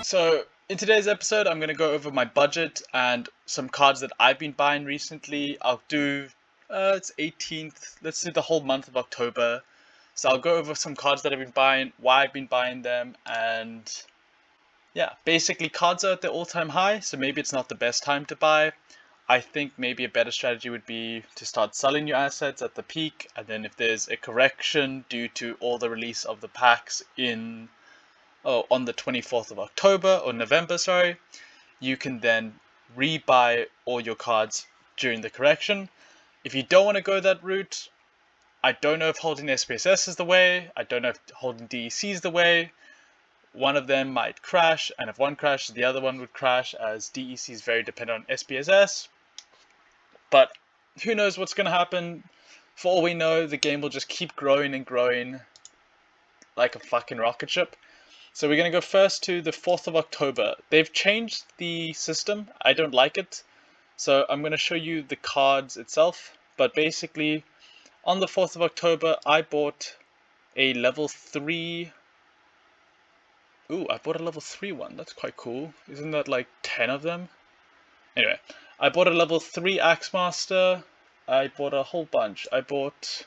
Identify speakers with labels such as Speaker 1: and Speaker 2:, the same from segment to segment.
Speaker 1: So in today's episode, I'm going to go over my budget and some cards that I've been buying recently. I'll do, it's 18th, let's do the whole month of October. So I'll go over some cards that I've been buying, why I've been buying them, and yeah, basically cards are at their all-time high, so maybe it's not the best time to buy. I think maybe a better strategy would be to start selling your assets at the peak, and then if there's a correction due to all the release of the packs on the 24th of October or November, sorry, you can then rebuy all your cards during the correction. If you don't want to go that route, I don't know if holding SPSS is the way. I don't know if holding DEC is the way. One of them might crash, and if one crashes, the other one would crash, as DEC is very dependent on SPSS. But who knows what's going to happen? For all we know, the game will just keep growing and growing like a fucking rocket ship. So we're going to go first to the 4th of October. They've changed the system. I don't like it. So I'm going to show you the cards itself. But basically, on the 4th of October, I bought a level 3... Ooh, I bought a level 3 one. That's quite cool. Isn't that like 10 of them? Anyway, I bought a level 3 Axemaster. I bought a whole bunch. I bought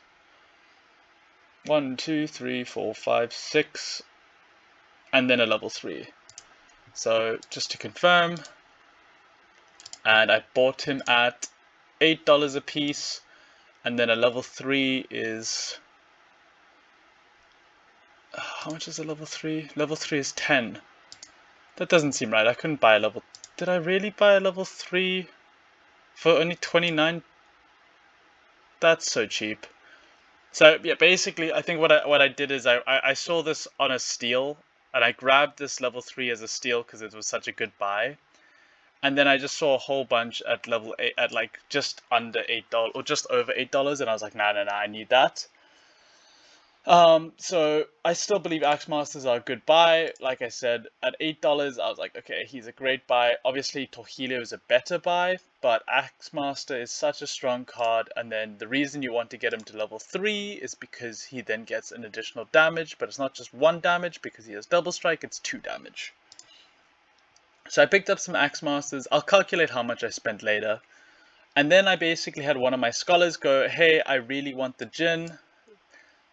Speaker 1: 1, 2, 3, 4, 5, 6... and then a level 3. So just to confirm, and I bought him at $8 a piece, and then a level 3 is, how much is a level 3? Level 3 is 10. That doesn't seem right. I couldn't buy a level, did I really buy a level 3 for only 29? That's so cheap. So yeah, basically I think what I did is I saw this on a steal, and I grabbed this level 3 as a steal because it was such a good buy. And then I just saw a whole bunch at level 8 at like just under $8 or just over $8, and I was like, nah, I need that. So I still believe Axemasters are a good buy. Like I said, at $8, I was like, okay, he's a great buy. Obviously, Torhilio is a better buy, but Axemaster is such a strong card. And then the reason you want to get him to level 3 is because he then gets an additional damage, but it's not just 1 damage because he has double strike, it's 2 damage. So I picked up some Axemasters. I'll calculate how much I spent later. And then I basically had one of my scholars go, hey, I really want the Jin.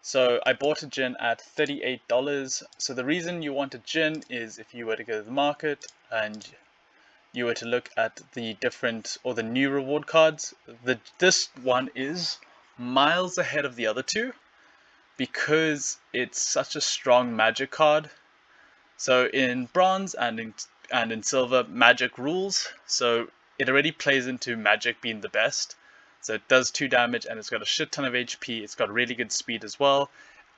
Speaker 1: So I bought a Jin at $38. So the reason you want a Jin is if you were to go to the market and you were to look at the different or the new reward cards, this one is miles ahead of the other two because it's such a strong magic card. So in bronze and in silver, magic rules. So it already plays into magic being the best. So it does 2 damage and it's got a shit ton of HP. It's got really good speed as well.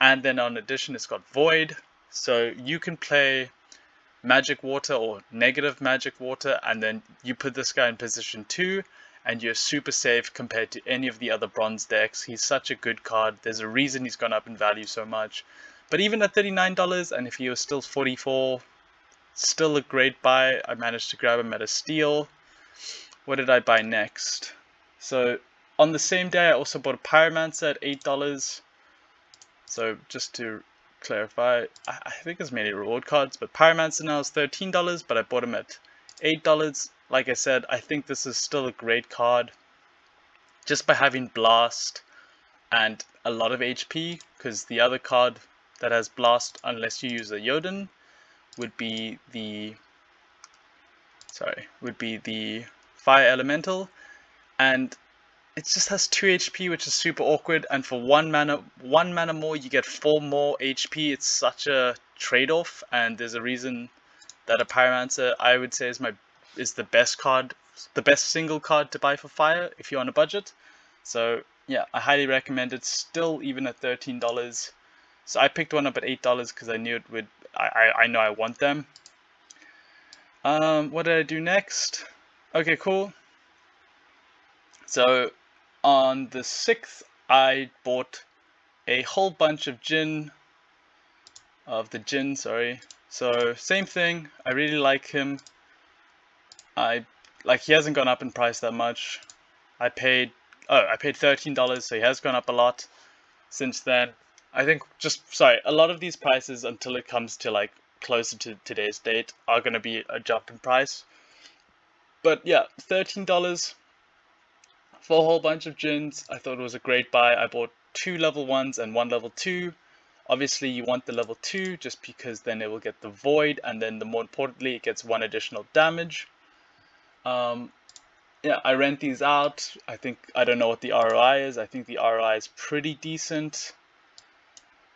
Speaker 1: And then on addition, it's got Void. So you can play Magic Water or negative Magic Water, and then you put this guy in position 2, and you're super safe compared to any of the other bronze decks. He's such a good card. There's a reason he's gone up in value so much. But even at $39, and if he was still 44, still a great buy. I managed to grab him at a steal. What did I buy next? So on the same day, I also bought a Pyromancer at $8. So just to clarify, I think it's mainly reward cards, but Pyromancer now is $13, but I bought him at $8. Like I said, I think this is still a great card just by having Blast and a lot of HP, because the other card that has Blast, unless you use a Jotun, would be the Fire Elemental, and it just has 2 HP, which is super awkward, and for 1 mana more, you get 4 more HP. It's such a trade-off, and there's a reason that a Pyromancer, I would say, is the best card, the best single card to buy for fire if you're on a budget. So yeah, I highly recommend it, still even at $13. So I picked one up at $8 because I knew it would, I know I want them. What did I do next? Okay, cool. So on the 6th, I bought a whole bunch of Jin, So same thing, I really like him. He hasn't gone up in price that much. I paid $13, so he has gone up a lot since then. I think a lot of these prices, until it comes to like closer to today's date are going to be a jump in price. But yeah, $13 for a whole bunch of gins. I thought it was a great buy. I bought 2 level 1s and 1 level 2. Obviously you want the level 2 just because then it will get the void, and then more importantly it gets 1 additional damage. Yeah, I rent these out. I don't know what the ROI is. I think the ROI is pretty decent.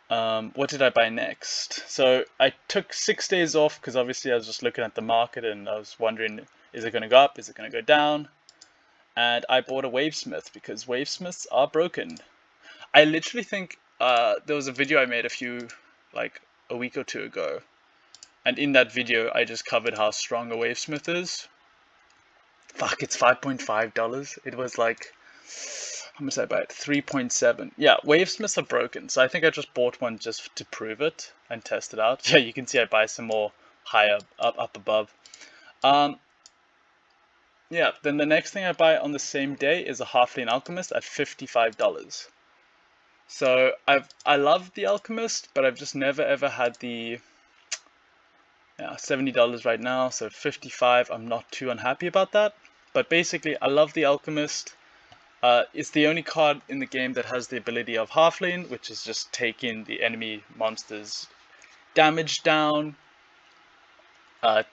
Speaker 1: What did I buy next? So I took 6 days off because obviously I was just looking at the market and I was wondering, is it going to go up? Is it going to go down? And I bought a Wavesmith because Wavesmiths are broken. I literally think there was a video I made like a week or two ago. And in that video, I just covered how strong a Wavesmith is. Fuck, it's $5.5. It was like, how much did I buy it? 3.7. Yeah, Wavesmiths are broken. So I think I just bought one just to prove it and test it out. Yeah, you can see I buy some more higher up above. Yeah, then the next thing I buy on the same day is a Halfling Alchemist at $55. So I love the Alchemist, but I've just never ever had the $70 right now, so 55. I'm not too unhappy about that. But basically, I love the Alchemist. It's the only card in the game that has the ability of Halfling, which is just taking the enemy monster's damage down.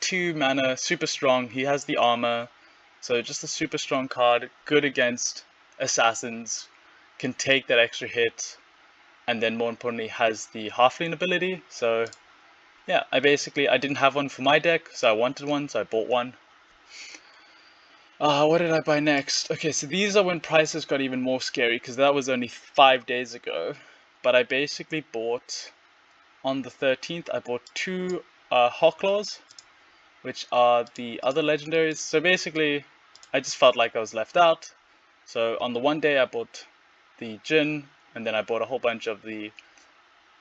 Speaker 1: 2 mana, super strong. He has the armor, so just a super strong card. Good against assassins, can take that extra hit, and then more importantly has the Halfling ability. So yeah, I didn't have one for my deck, so I wanted one, so I bought one. What did I buy next? Okay, so these are when prices got even more scary, because that was only 5 days ago. But I basically bought, on the 13th, I bought 2 Hawklaws, which are the other legendaries. So basically, I just felt like I was left out. So on the one day I bought the Jinn, and then I bought a whole bunch of the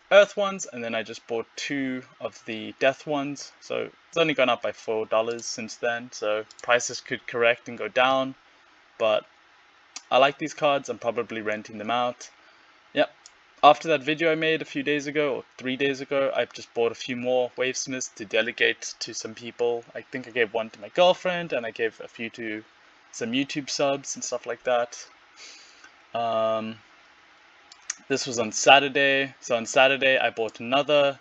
Speaker 1: Earth ones, and then I just bought 2 of the Death ones. So it's only gone up by $4 since then, so prices could correct and go down. But I like these cards, I'm probably renting them out. Yep. After that video I made a few days ago, or 3 days ago, I just bought a few more Wavesmiths to delegate to some people. I think I gave one to my girlfriend, and I gave a few to some YouTube subs and stuff like that. This was on Saturday. So on Saturday I bought another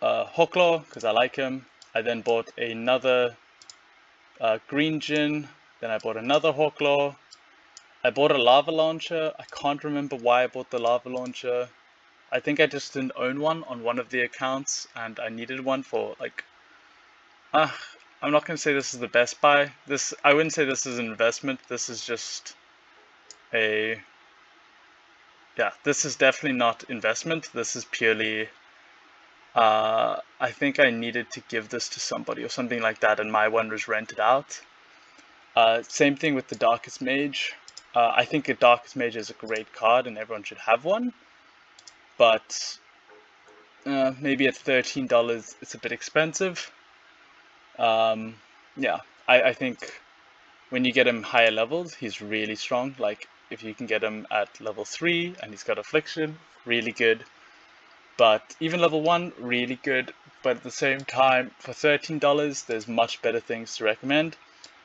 Speaker 1: Hawklaw because I like him. I then bought another Green Djinn. Then I bought another Hawklaw. I bought a Lava Launcher. I can't remember why I bought the Lava Launcher. I think I just didn't own one on one of the accounts, and I needed one for like... I'm not going to say this is the best buy. I wouldn't say this is an investment. This is just a... Yeah, this is definitely not investment. This is purely... I think I needed to give this to somebody or something like that, and my one was rented out. Same thing with the Darkest Mage. I think a Darkest Mage is a great card and everyone should have one. But maybe at $13 it's a bit expensive. Yeah, I think when you get him higher levels, he's really strong. Like if you can get him at level 3 and he's got Affliction, really good. But even level 1, really good. But at the same time, for $13, there's much better things to recommend.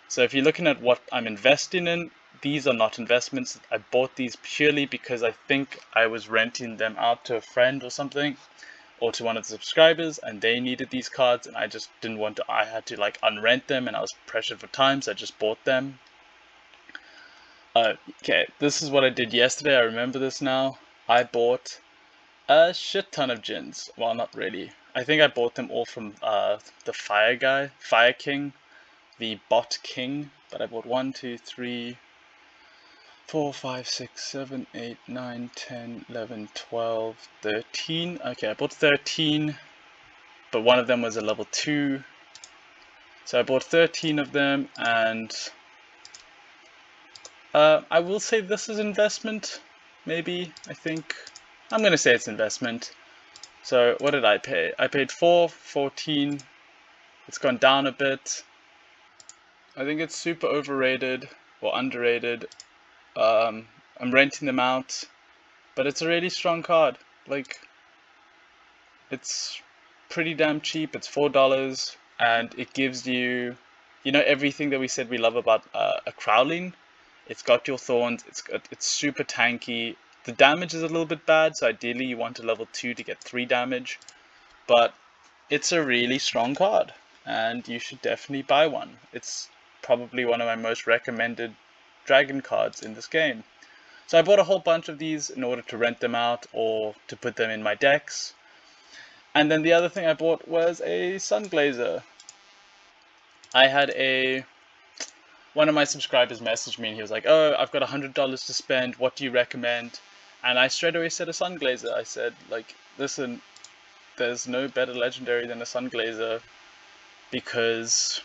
Speaker 1: So if you're looking at what I'm investing in, these are not investments. I bought these purely because I think I was renting them out to a friend or something, or to one of the subscribers, and they needed these cards, and I just didn't want to, I had to like unrent them, and I was pressured for time, so I just bought them. Okay, this is what I did yesterday. I remember this now. I bought a shit ton of gins. Well, not really. I think I bought them all from the Fire guy, Fire King, the Bot King. But I bought 1, 2, 3, 4, 5, 6, 7, 8, 9, 10, 11, 12, 13. Okay, I bought 13, but one of them was a level 2. So I bought 13 of them, and I will say this is investment, maybe, I think. I'm going to say it's investment. So what did I pay? I paid 14. It's gone down a bit. I think it's super overrated or underrated. I'm renting them out, but it's a really strong card. Like, pretty damn cheap. It's $4, and it gives you, everything that we said we love about a Crowling. It's got your thorns. It's super tanky. The damage is a little bit bad, so ideally you want a level 2 to get 3 damage. But it's a really strong card, and you should definitely buy one. It's probably one of my most recommended dragon cards in this game. So I bought a whole bunch of these in order to rent them out or to put them in my decks. And then the other thing I bought was a Sunglazer. I had one of my subscribers messaged me and he was like, "Oh, I've got $100 to spend. What do you recommend?" And I straight away said a Sunglazer. I said, like, listen, there's no better legendary than a Sunglazer because,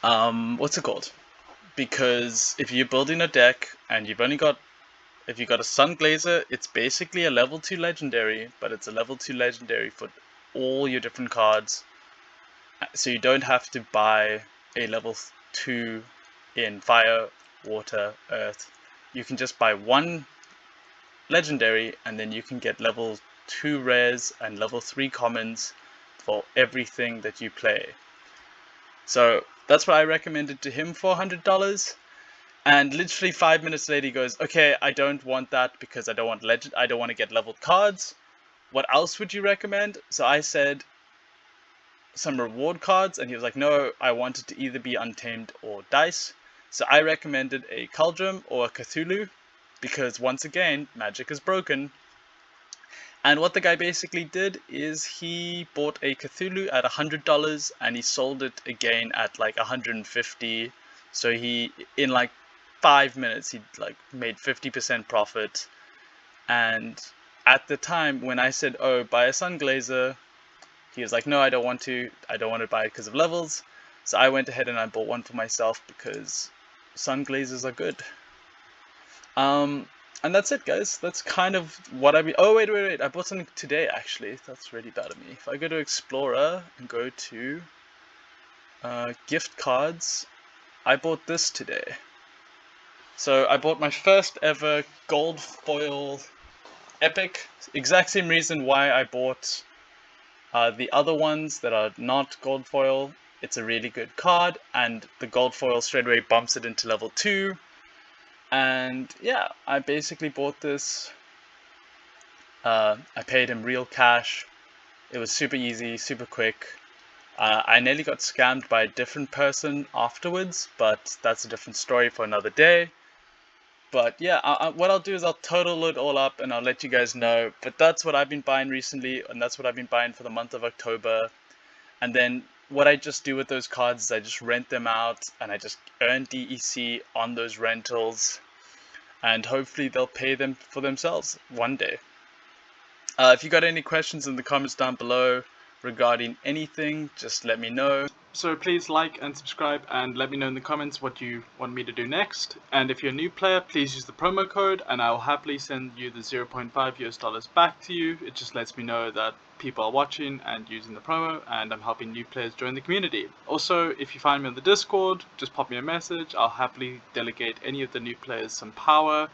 Speaker 1: what's it called? Because if you're building a deck and if you got a Sunglazer, it's basically a level 2 legendary, but it's a level 2 legendary for all your different cards. So you don't have to buy a level 2 in fire, water, earth. You can just buy one legendary and then you can get level 2 rares and level 3 commons for everything that you play. So that's what I recommended to him for $100. And literally 5 minutes later, he goes, "Okay, I don't want that because I don't want to get leveled cards. What else would you recommend?" So I said some reward cards, and he was like, "No, I wanted to either be Untamed or Dice." So I recommended a Cauldron or a Cthulhu because once again, magic is broken. And what the guy basically did is he bought a Cthulhu at $100 and he sold it again at like 150. So he, in like 5 minutes, he like made 50% profit. And at the time when I said, "Oh, buy a Sunglazer," he was like, "No, I don't want to buy it because of levels." So I went ahead and I bought one for myself because Sunglazers are good. And that's it, guys. That's kind of what oh, wait. I bought something today, actually. That's really bad of me. If I go to Explorer and go to gift cards, I bought this today. So I bought my first ever gold foil epic. Exact same reason why I bought the other ones that are not gold foil. It's a really good card, and the gold foil straight away bumps it into level 2. And yeah, I basically bought this. I paid him real cash. It was super easy, super quick. I nearly got scammed by a different person afterwards, but that's a different story for another day. But yeah, what I'll do is I'll total it all up and I'll let you guys know. But that's what I've been buying recently, and that's what I've been buying for the month of October. And then what I just do with those cards is I just rent them out and I just earn DEC on those rentals. And hopefully they'll pay them for themselves one day. If you got any questions in the comments down below regarding anything, just let me know. So please like and subscribe and let me know in the comments what you want me to do next. And if you're a new player, please use the promo code and I'll happily send you the $0.5 US back to you. It just lets me know that people are watching and using the promo, and I'm helping new players join the community. Also, if you find me on the Discord, just pop me a message. I'll happily delegate any of the new players some power.